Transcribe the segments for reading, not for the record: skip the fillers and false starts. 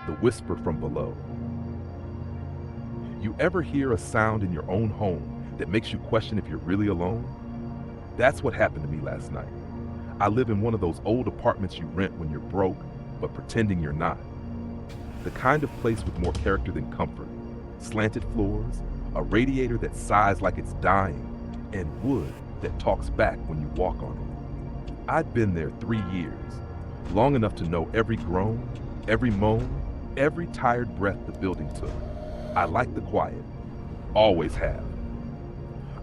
The whisper from below. You ever hear a sound in your own home that makes you question if you're really alone? That's what happened to me last night. I live in one of those old apartments you rent when you're broke, but pretending you're not. The kind of place with more character than comfort. Slanted floors, a radiator that sighs like it's dying, and wood that talks back when you walk on it. I'd been there 3 years, long enough to know every groan, every moan, every tired breath the building took. I like the quiet, always have.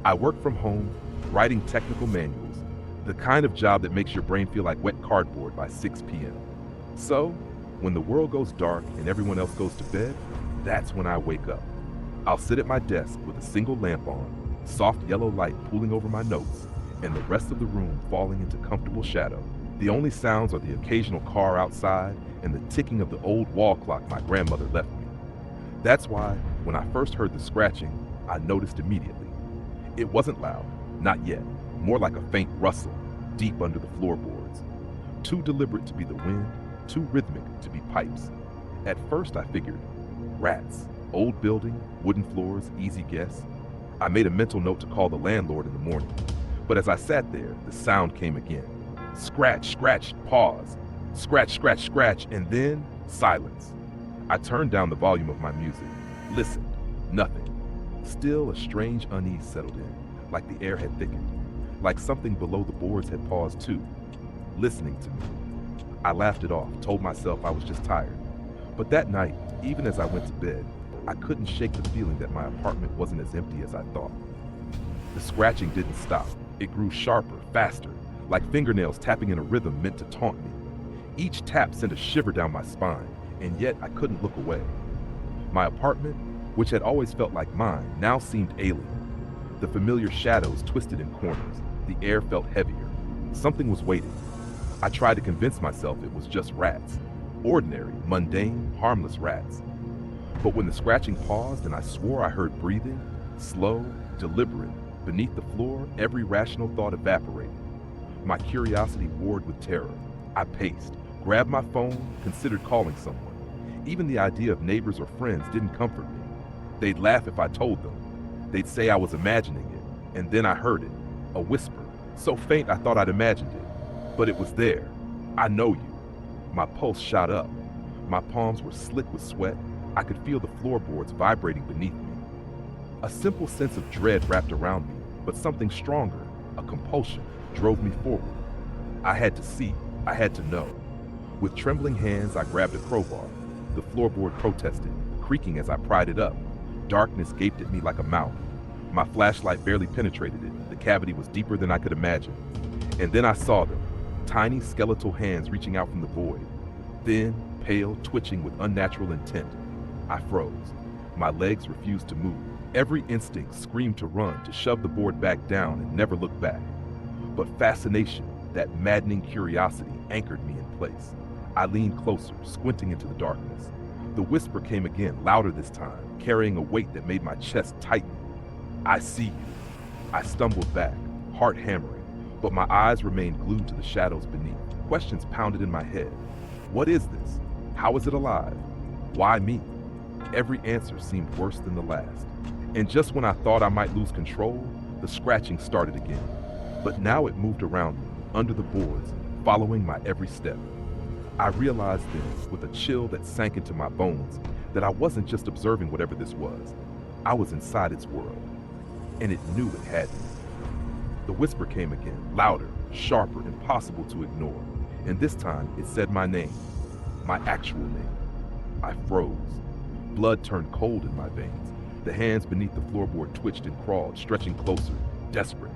I work from home, writing technical manuals, the kind of job that makes your brain feel like wet cardboard by 6 p.m. So, when the world goes dark and everyone else goes to bed, that's when I wake up. I'll sit at my desk with a single lamp on, soft yellow light pooling over my notes, and the rest of the room falling into comfortable shadow. The only sounds are the occasional car outside and the ticking of the old wall clock my grandmother left me. That's why, when I first heard the scratching, I noticed immediately. It wasn't loud, not yet, more like a faint rustle, deep under the floorboards. Too deliberate to be the wind, too rhythmic to be pipes. At first I figured, rats, old building, wooden floors, easy guess. I made a mental note to call the landlord in the morning. But as I sat there, the sound came again. Scratch, scratch, pause. Scratch, scratch, scratch, and then silence. I turned down the volume of my music, listened, nothing. Still a strange unease settled in, like the air had thickened, like something below the boards had paused too, listening to me. I laughed it off, told myself I was just tired. But that night, even as I went to bed, I couldn't shake the feeling that my apartment wasn't as empty as I thought. The scratching didn't stop. It grew sharper, faster, like fingernails tapping in a rhythm meant to taunt me. Each tap sent a shiver down my spine, and yet I couldn't look away. My apartment, which had always felt like mine, now seemed alien. The familiar shadows twisted in corners. The air felt heavier. Something was waiting. I tried to convince myself it was just rats. Ordinary, mundane, harmless rats. But when the scratching paused and I swore I heard breathing, slow, deliberate, beneath the floor, every rational thought evaporated. My curiosity warred with terror. I paced, grabbed my phone, considered calling someone. Even the idea of neighbors or friends didn't comfort me. They'd laugh if I told them. They'd say I was imagining it, and then I heard it, a whisper, so faint I thought I'd imagined it. But it was there. I know you. My pulse shot up. My palms were slick with sweat. I could feel the floorboards vibrating beneath me. A simple sense of dread wrapped around me, but something stronger, a compulsion, drove me forward. I had to see, I had to know. With trembling hands, I grabbed a crowbar. The floorboard protested, creaking as I pried it up. Darkness gaped at me like a mouth. My flashlight barely penetrated it. The cavity was deeper than I could imagine. And then I saw them, tiny skeletal hands reaching out from the void. Thin, pale, twitching with unnatural intent. I froze. My legs refused to move. Every instinct screamed to run, to shove the board back down and never look back. But fascination, that maddening curiosity, anchored me in place. I leaned closer, squinting into the darkness. The whisper came again, louder this time, carrying a weight that made my chest tighten. I see you. I stumbled back, heart hammering, but my eyes remained glued to the shadows beneath. Questions pounded in my head. What is this? How is it alive? Why me? Every answer seemed worse than the last. And just when I thought I might lose control, the scratching started again. But now it moved around me, under the boards, following my every step. I realized then, with a chill that sank into my bones, that I wasn't just observing whatever this was. I was inside its world, and it knew it had me. The whisper came again, louder, sharper, impossible to ignore. And this time, it said my name, my actual name. I froze. Blood turned cold in my veins. The hands beneath the floorboard twitched and crawled, stretching closer, desperate.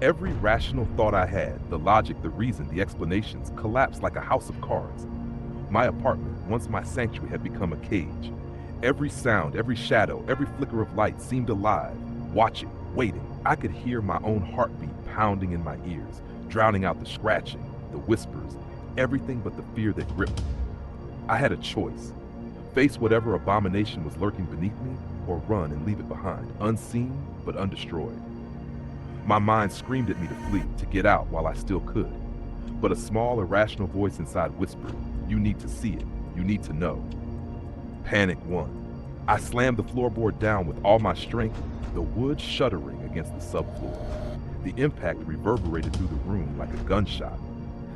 Every rational thought I had, the logic, the reason, the explanations, collapsed like a house of cards. My apartment, once my sanctuary, had become a cage. Every sound, every shadow, every flicker of light seemed alive, watching, waiting. I could hear my own heartbeat pounding in my ears, drowning out the scratching, the whispers, everything but the fear that gripped me. I had a choice. Face whatever abomination was lurking beneath me, or run and leave it behind, unseen but undestroyed. My mind screamed at me to flee, to get out while I still could. But a small, irrational voice inside whispered, "You need to see it. You need to know." Panic won. I slammed the floorboard down with all my strength, the wood shuddering against the subfloor. The impact reverberated through the room like a gunshot.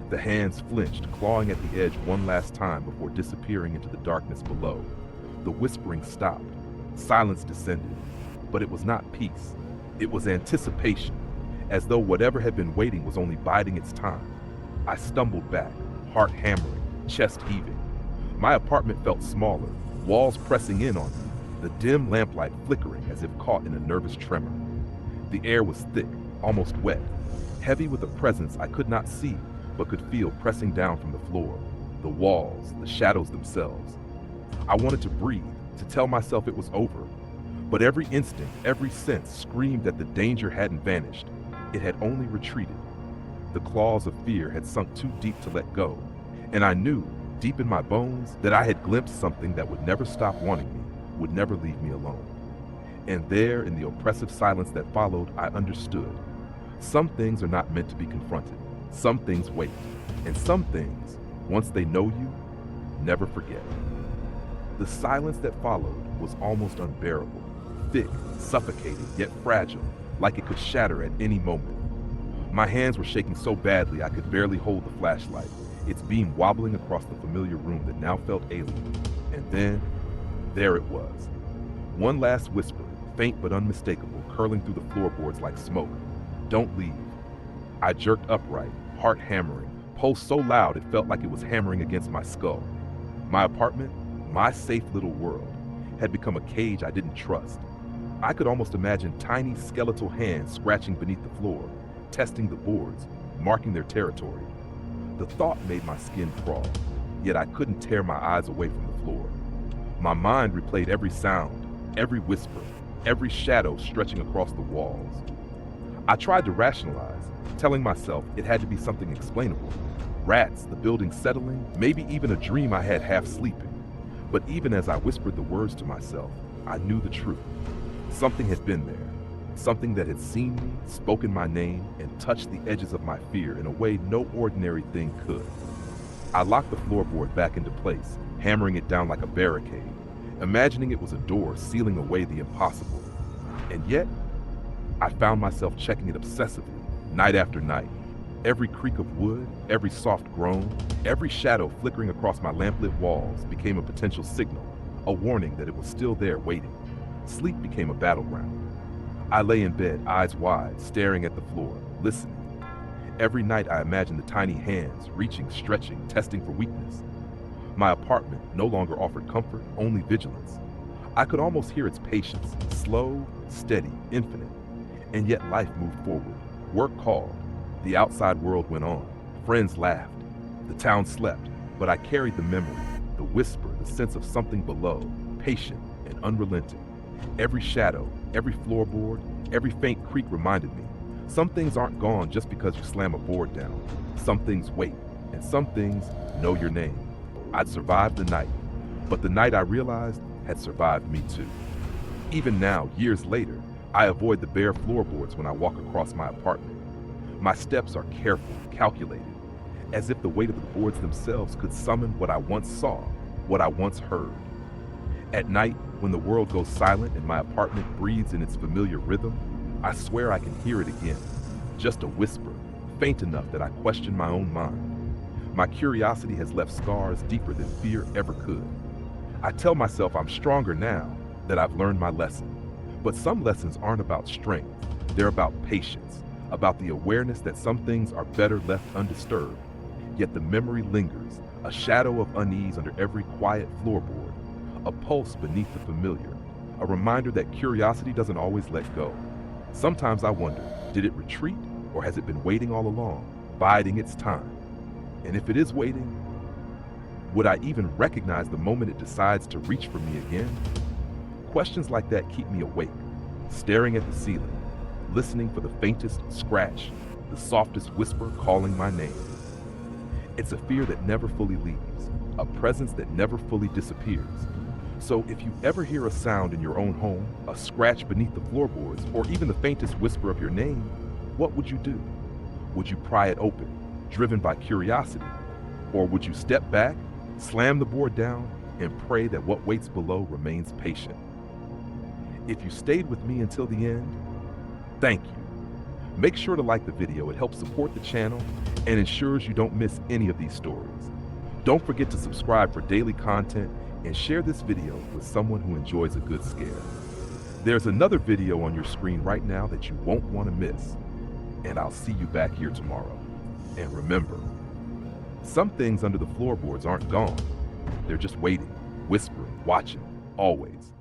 The hands flinched, clawing at the edge one last time before disappearing into the darkness below. The whispering stopped. Silence descended. But it was not peace. It was anticipation, as though whatever had been waiting was only biding its time. I stumbled back, heart hammering, chest heaving. My apartment felt smaller, walls pressing in on me, the dim lamplight flickering as if caught in a nervous tremor. The air was thick, almost wet, heavy with a presence I could not see but could feel pressing down from the floor, the walls, the shadows themselves. I wanted to breathe, to tell myself it was over, but every instinct, every sense screamed that the danger hadn't vanished. It had only retreated. The claws of fear had sunk too deep to let go, and I knew, deep in my bones, that I had glimpsed something that would never stop wanting me, would never leave me alone. And there, in the oppressive silence that followed, I understood. Some things are not meant to be confronted. Some things wait. And some things, once they know you, never forget. The silence that followed was almost unbearable, thick, suffocating, yet fragile, like it could shatter at any moment. My hands were shaking so badly I could barely hold the flashlight, its beam wobbling across the familiar room that now felt alien. And then, there it was. One last whisper, faint but unmistakable, curling through the floorboards like smoke. Don't leave. I jerked upright, heart hammering, pulse so loud it felt like it was hammering against my skull. My apartment, my safe little world, had become a cage I didn't trust. I could almost imagine tiny skeletal hands scratching beneath the floor, testing the boards, marking their territory. The thought made my skin crawl, yet I couldn't tear my eyes away from the floor. My mind replayed every sound, every whisper, every shadow stretching across the walls. I tried to rationalize, telling myself it had to be something explainable. Rats, the building settling, maybe even a dream I had half sleeping. But even as I whispered the words to myself, I knew the truth. Something had been there. Something that had seen me, spoken my name, and touched the edges of my fear in a way no ordinary thing could. I locked the floorboard back into place, hammering it down like a barricade, imagining it was a door sealing away the impossible. And yet, I found myself checking it obsessively, night after night. Every creak of wood, every soft groan, every shadow flickering across my lamplit walls became a potential signal, a warning that it was still there waiting. Sleep became a battleground. I lay in bed, eyes wide, staring at the floor, listening. Every night I imagined the tiny hands, reaching, stretching, testing for weakness. My apartment no longer offered comfort, only vigilance. I could almost hear its patience, slow, steady, infinite. And yet life moved forward. Work called. The outside world went on. Friends laughed. The town slept, but I carried the memory, the whisper, the sense of something below, patient and unrelenting. Every shadow, every floorboard, every faint creak reminded me, some things aren't gone just because you slam a board down. Some things wait, and some things know your name. I'd survived the night, but the night I realized had survived me too. Even now, years later, I avoid the bare floorboards when I walk across my apartment. My steps are careful, calculated, as if the weight of the boards themselves could summon what I once saw, what I once heard. At night, when the world goes silent and my apartment breathes in its familiar rhythm, I swear I can hear it again. Just a whisper, faint enough that I question my own mind. My curiosity has left scars deeper than fear ever could. I tell myself I'm stronger now, that I've learned my lesson. But some lessons aren't about strength. They're about patience, about the awareness that some things are better left undisturbed. Yet the memory lingers, a shadow of unease under every quiet floorboard, a pulse beneath the familiar, a reminder that curiosity doesn't always let go. Sometimes I wonder, did it retreat, or has it been waiting all along, biding its time? And if it is waiting, would I even recognize the moment it decides to reach for me again? Questions like that keep me awake, staring at the ceiling, listening for the faintest scratch, the softest whisper calling my name. It's a fear that never fully leaves, a presence that never fully disappears. So if you ever hear a sound in your own home, a scratch beneath the floorboards, or even the faintest whisper of your name, what would you do? Would you pry it open, driven by curiosity? Or would you step back, slam the board down, and pray that what waits below remains patient. If you stayed with me until the end, thank you. Make sure to like the video, it helps support the channel and ensures you don't miss any of these stories. Don't forget to subscribe for daily content and share this video with someone who enjoys a good scare. There's another video on your screen right now that you won't want to miss, and I'll see you back here tomorrow. And remember, some things under the floorboards aren't gone. They're just waiting, whispering, watching, always.